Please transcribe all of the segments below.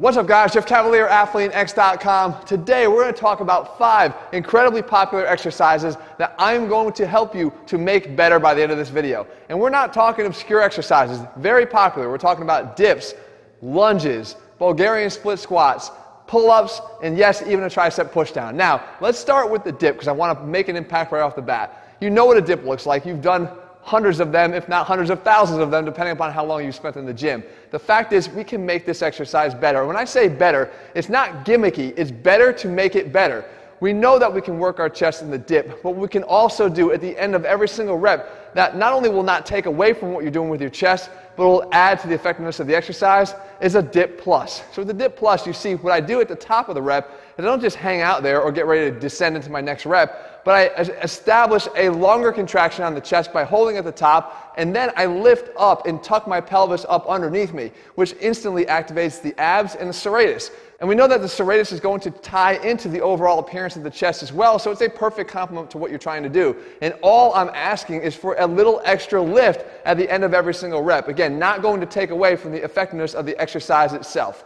What's up guys, Jeff Cavalier, ATHLEAN-X.com. Today we're going to talk about 5 incredibly popular exercises that I'm going to help you to make better by the end of this video. And we're not talking obscure exercises, very popular. We're talking about dips, lunges, Bulgarian split squats, pull-ups, and yes, even a tricep pushdown. Now, let's start with the dip because I want to make an impact right off the bat. You know what a dip looks like. You've done hundreds of them, if not hundreds of thousands of them, depending upon how long you've spent in the gym. The fact is, we can make this exercise better. When I say better, it's not gimmicky. It's better to make it better. We know that we can work our chest in the dip, but we can also do at the end of every single rep that not only will not take away from what you're doing with your chest, but will add to the effectiveness of the exercise, is a dip plus. So with the dip plus, you see what I do at the top of the rep is I don't just hang out there or get ready to descend into my next rep, but I establish a longer contraction on the chest by holding at the top, and then I lift up and tuck my pelvis up underneath me, which instantly activates the abs and the serratus. And we know that the serratus is going to tie into the overall appearance of the chest as well, so it's a perfect complement to what you're trying to do. And all I'm asking is for a little extra lift at the end of every single rep. Again, not going to take away from the effectiveness of the exercise itself.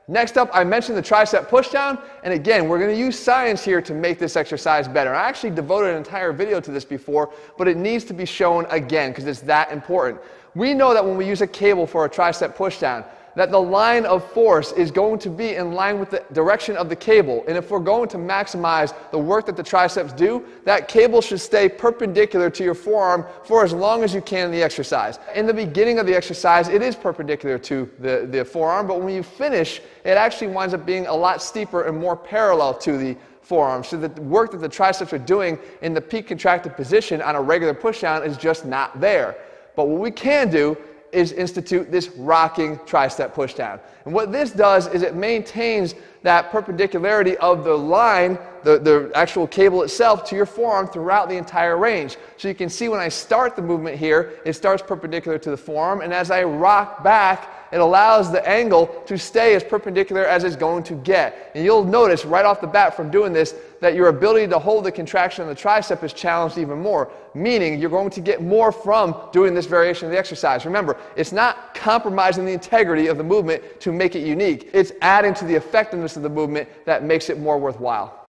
Next up, I mentioned the tricep pushdown, and again, we're going to use science here to make this exercise better. I actually devoted an entire video to this before, but it needs to be shown again because it's that important. We know that when we use a cable for a tricep pushdown, that the line of force is going to be in line with the direction of the cable. And if we're going to maximize the work that the triceps do, that cable should stay perpendicular to your forearm for as long as you can in the exercise. In the beginning of the exercise, it is perpendicular to the forearm, but when you finish, it actually winds up being a lot steeper and more parallel to the forearm. So the work that the triceps are doing in the peak contracted position on a regular pushdown is just not there. But what we can do is institute this rocking tricep pushdown. And what this does is it maintains that perpendicularity of the line, the actual cable itself, to your forearm throughout the entire range. So you can see when I start the movement here, it starts perpendicular to the forearm, and as I rock back, it allows the angle to stay as perpendicular as it's going to get. And you'll notice right off the bat from doing this that your ability to hold the contraction of the tricep is challenged even more, meaning you're going to get more from doing this variation of the exercise. Remember, it's not compromising the integrity of the movement to make it unique. It's adding to the effectiveness of the movement that makes it more worthwhile.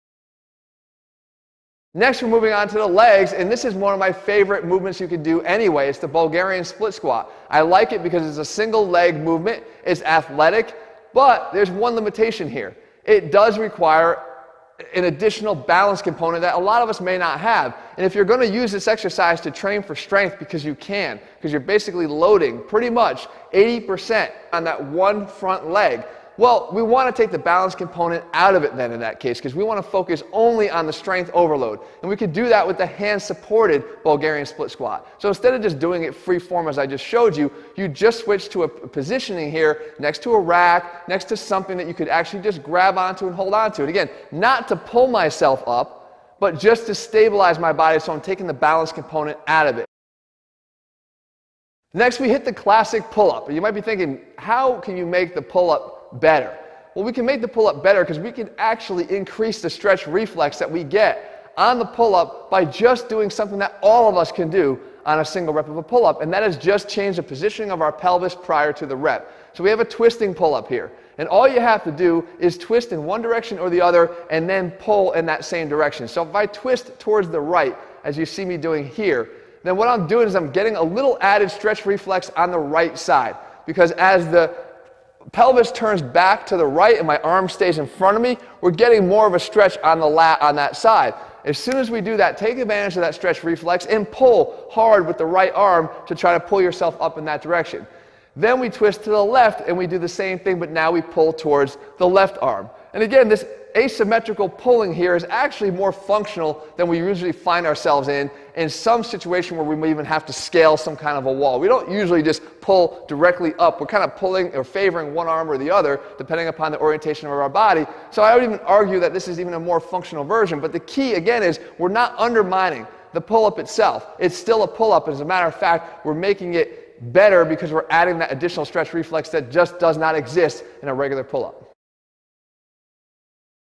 Next, we're moving on to the legs, and this is one of my favorite movements you can do anyway. It's the Bulgarian split squat. I like it because it's a single leg movement. It's athletic, but there's one limitation here. It does require an additional balance component that a lot of us may not have. And if you're going to use this exercise to train for strength, because you can, because you're basically loading pretty much 80% on that one front leg, well, we want to take the balance component out of it then in that case, because we want to focus only on the strength overload. And we could do that with the hand-supported Bulgarian split squat. So instead of just doing it free form as I just showed you, you just switch to a positioning here next to a rack, next to something that you could actually just grab onto and hold onto. And again, not to pull myself up, but just to stabilize my body so I'm taking the balance component out of it. Next, we hit the classic pull-up. You might be thinking, how can you make the pull-up better? Well, we can make the pull-up better because we can actually increase the stretch reflex that we get on the pull-up by just doing something that all of us can do on a single rep of a pull-up, and that is just change the positioning of our pelvis prior to the rep. So we have a twisting pull-up here, and all you have to do is twist in one direction or the other and then pull in that same direction. So if I twist towards the right, as you see me doing here, then what I'm doing is I'm getting a little added stretch reflex on the right side, because as the pelvis turns back to the right and my arm stays in front of me, we're getting more of a stretch on the lat on that side. As soon as we do that, take advantage of that stretch reflex and pull hard with the right arm to try to pull yourself up in that direction. Then we twist to the left and we do the same thing, but now we pull towards the left arm. And again, this asymmetrical pulling here is actually more functional than we usually find ourselves in some situation where we may even have to scale some kind of a wall. We don't usually just pull directly up. We're kind of pulling or favoring one arm or the other depending upon the orientation of our body. So I would even argue that this is even a more functional version. But the key, again, is we're not undermining the pull-up itself. It's still a pull-up. As a matter of fact, we're making it better because we're adding that additional stretch reflex that just does not exist in a regular pull-up.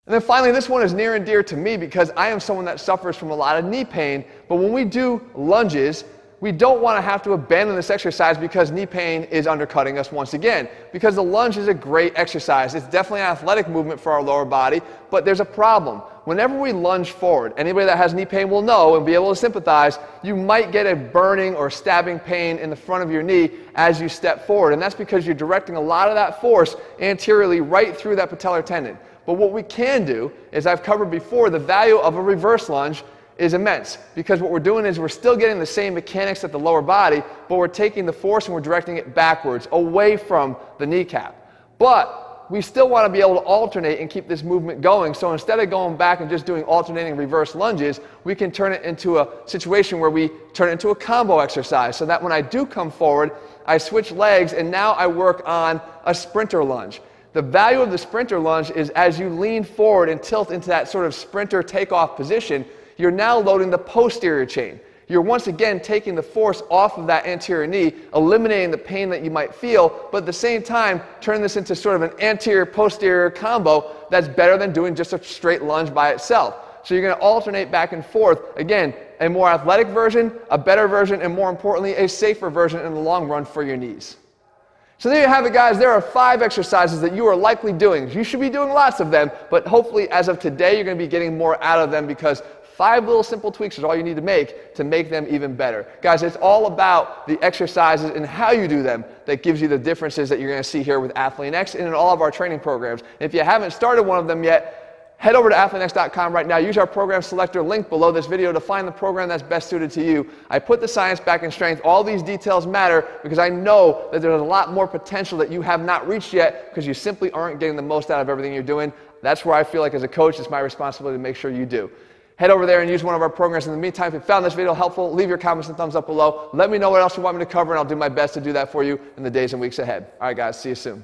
And then finally, this one is near and dear to me because I am someone that suffers from a lot of knee pain. But when we do lunges, we don't want to have to abandon this exercise because knee pain is undercutting us once again. Because the lunge is a great exercise. It's definitely an athletic movement for our lower body, but there's a problem. Whenever we lunge forward, anybody that has knee pain will know and be able to sympathize, you might get a burning or stabbing pain in the front of your knee as you step forward. And that's because you're directing a lot of that force anteriorly right through that patellar tendon. But what we can do, as I've covered before, the value of a reverse lunge is immense, because what we're doing is we're still getting the same mechanics at the lower body, but we're taking the force and we're directing it backwards, away from the kneecap. But we still want to be able to alternate and keep this movement going, so instead of going back and just doing alternating reverse lunges, we can turn it into a situation where we turn it into a combo exercise, so that when I do come forward, I switch legs and now I work on a sprinter lunge. The value of the sprinter lunge is as you lean forward and tilt into that sort of sprinter takeoff position, you're now loading the posterior chain. You're once again taking the force off of that anterior knee, eliminating the pain that you might feel, but at the same time, turning this into sort of an anterior-posterior combo that's better than doing just a straight lunge by itself. So you're going to alternate back and forth. Again, a more athletic version, a better version, and more importantly, a safer version in the long run for your knees. So there you have it, guys. There are 5 exercises that you are likely doing. You should be doing lots of them, but hopefully as of today, you're going to be getting more out of them, because 5 little simple tweaks is all you need to make them even better. Guys, it's all about the exercises and how you do them that gives you the differences that you're going to see here with ATHLEAN-X and in all of our training programs. And if you haven't started one of them yet, head over to ATHLEAN-X.com right now. Use our program selector link below this video to find the program that's best suited to you. I put the science back in strength. All these details matter because I know that there's a lot more potential that you have not reached yet because you simply aren't getting the most out of everything you're doing. That's where I feel like as a coach, it's my responsibility to make sure you do. Head over there and use one of our programs. In the meantime, if you found this video helpful, leave your comments and thumbs up below. Let me know what else you want me to cover, and I'll do my best to do that for you in the days and weeks ahead. All right, guys, see you soon.